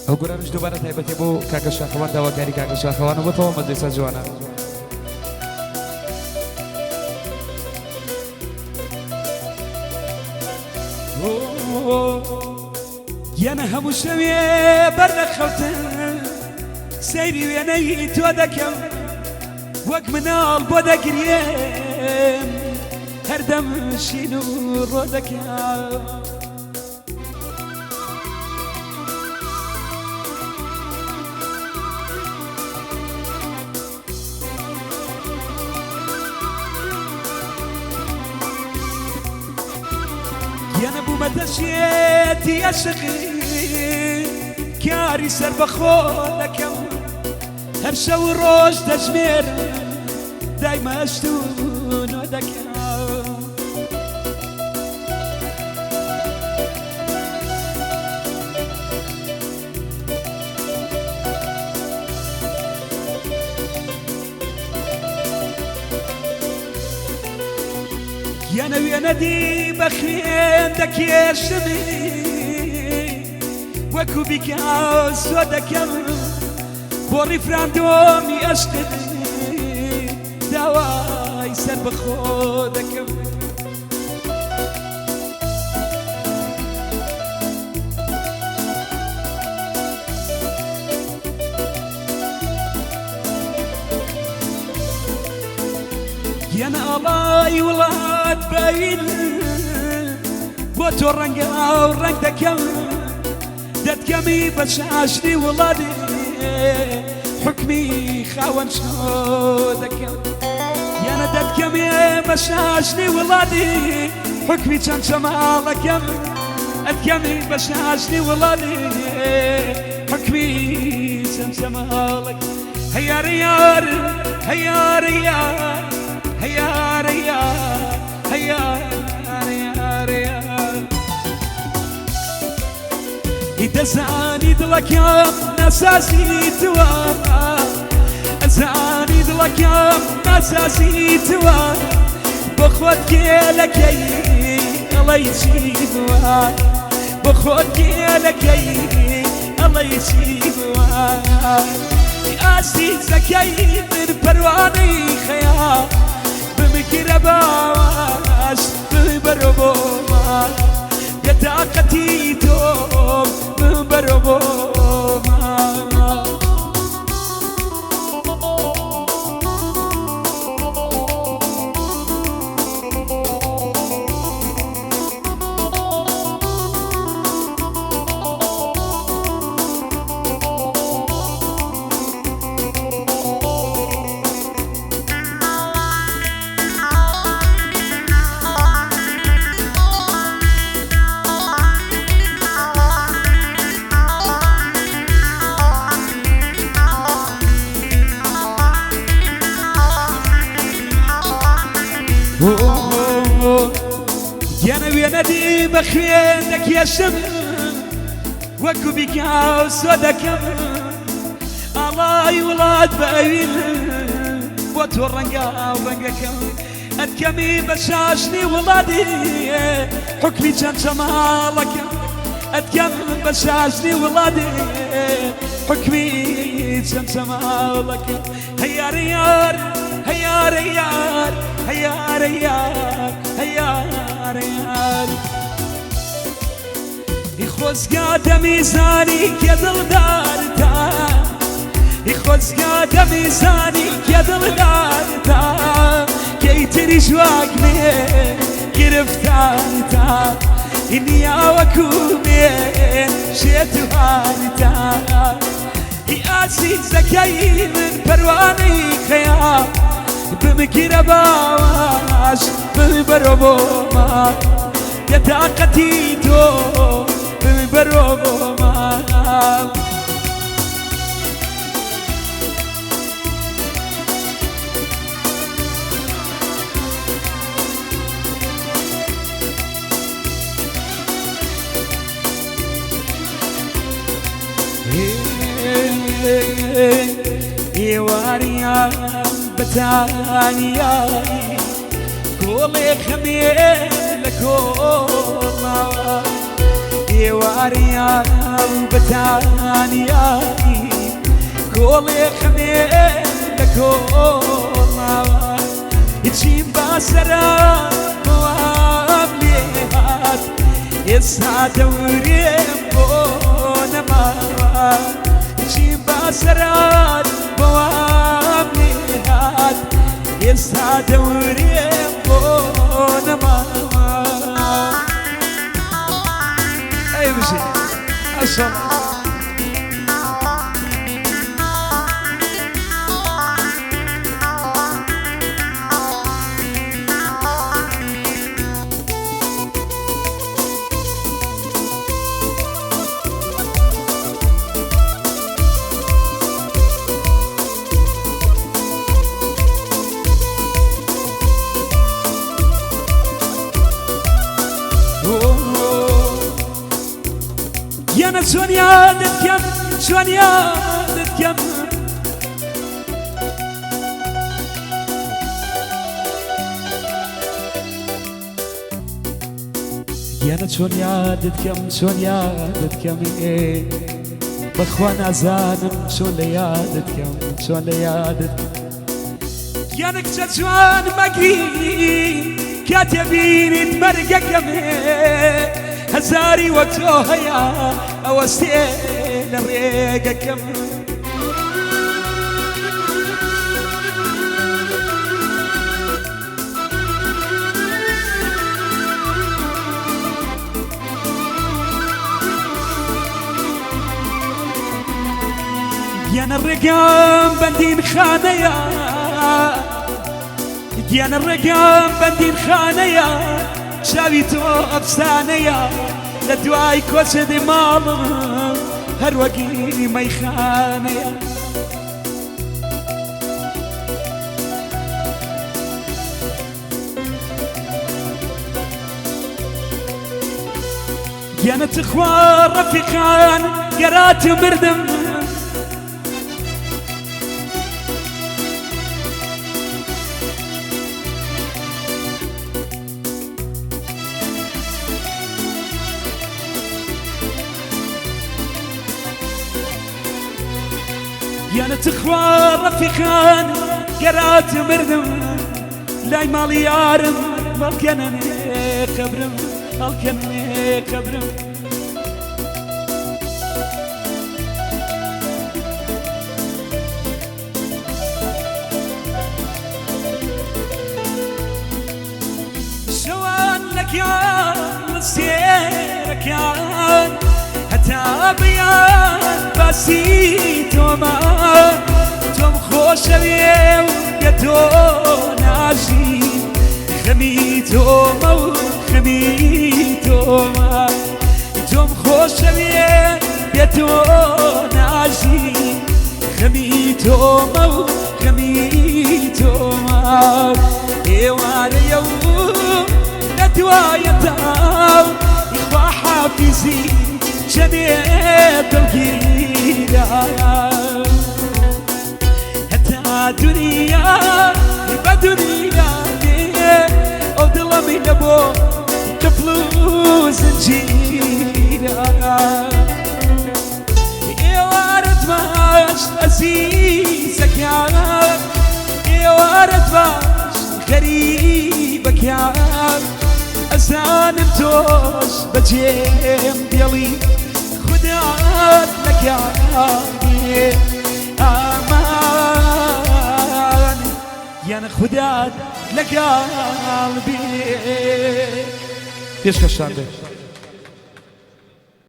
ئەو گۆرانش دووبارە تایبەتی بۆ کاکە شاخەوان داواکاری کاکە شاخەوانە بۆتەوە مەجلیسە جوانە یانە هەموو شەوێ بەردەخەوتن سەیری وێنەی تۆ دەکەم وەک مناڵ بۆ دەگرێم هەردەم شین و ڕۆ دەکەم یانە بوومە دەشێتی عەشقی کاری سەر بەخۆ دەکەم هەر شەو و ڕۆژ دەژمێرم دایمە ئەشتونۆ دەکەم یانە وێنەدی بە خوێن دەکێشمی وەکو بیکاسۆ دەکەم بۆ ڕیفراندۆمی عەشقت داوای سەر بەخۆ دەکەم یانە ئاڵای وڵات باوین بۆ تۆ ڕەنگە و ڕەنگ دەکەم دەتکەمی بە شاشنی وڵاتی حکمی خاوەن شۆ دەکەم یانە دەتکەمی بە شاشنی وڵاتی حکمی چەند شەماڵەکەم ئەتکەمی بە شاشنی وڵاتی حکمی چەند شەماڵەکەم هەیارە یار هەیارە یار هەیارە یار هەیارە یار دەزانی دڵەکەم ناسازی توە ئەزانی دڵەکەم ناسازی توە بۆ خۆت گێلەکەی ئەڵەی چی بووە بۆ خۆت گێلەکەی ئەڵەی چی بووە ئاسیزەکەی من پەروانەی خەیاڵ بمگرە باش ببەرە بۆ ماڵ بێتاقەتی تۆ ببەرە بۆ ماڵ یانە وێنەدی بە خوێن دەکێشم وەکو بیکاسۆ دەکەم ئاڵای وڵات بەوین بۆ تۆ ڕەنگە و ڕەنگەکەم ئەتکەمی بە شاشنی وڵاتی حکمی چەند شەماڵەکەم ئەتکەم بە شاشنی وڵاتی حکمی چەند شەماڵەکەم هەیارە یار هەیارە یار هەیارە یار هەیارە یار خۆزگا دەمیزانی کێ دڵدارتە خۆزگا دەمیزانی کێ دڵدارتە کەی تری ژواک مێ گرفتارتە هینیا وەکو مێ شێت و هارتە ئاسیزەکەی من پەروانەی خەیاڵ بمگرە باش ببەرە بۆ ماڵ بێتاقەتی تۆ ببەرە بۆ ماڵ ئێواریا بەتانیایی کۆڵێ خەمێ لە کۆڵاوە ئێوارەیان بەتانیایی کۆڵێ خەمێن لە کۆڵاوە هیچیم باسەرە بەوام لێ هات ئێستا دەورێم بۆ نەماوە هیچیم باسەرات بەوام لێ هات ئێستا دەورێم بۆ نەماوە ئەی بژێ ئەشەڵ يانا شلون يادت كم شلون يادت كم يانا شلون يادت كم شلون يادت كم بخوان ازانم شلون ليادت كم شلون ليادت يانا كتجوان مقري كاتبيني تمرقة كم هزاري وتوهيا أوستين الريقة كم ديانا الرقام بندين خانيا ديانا الرقام بندين خانيا شاوي تو أفسانيا لدواي كوشد ماما هر وقي ميخانيا كانت اخوان رفيقان قرات مردم كانت اخوان رفيقان قرات مردم لاي مالي يارم مالكنني قبرم مالكنني قبرم شوان لك يا سيرك يا حتى بيان بسيتو ما توم خوش بيو يتو ناجي خميتو مو خميتو ما توم خوش بيو يتو ناجي خميتو مو خميتو ما ايوان يوم ندوايا تاو اخوة حافظي شنيت القيدة حتى دنيا بدنيا أفضل من أبو كفلو زنجيرة يا وارد باش عزيزك يا يا وارد باش غريبك يا أزانم توش بجيم ديالي خدات لك يا أمان يا خدات لك يا قلبي Pěška Šande.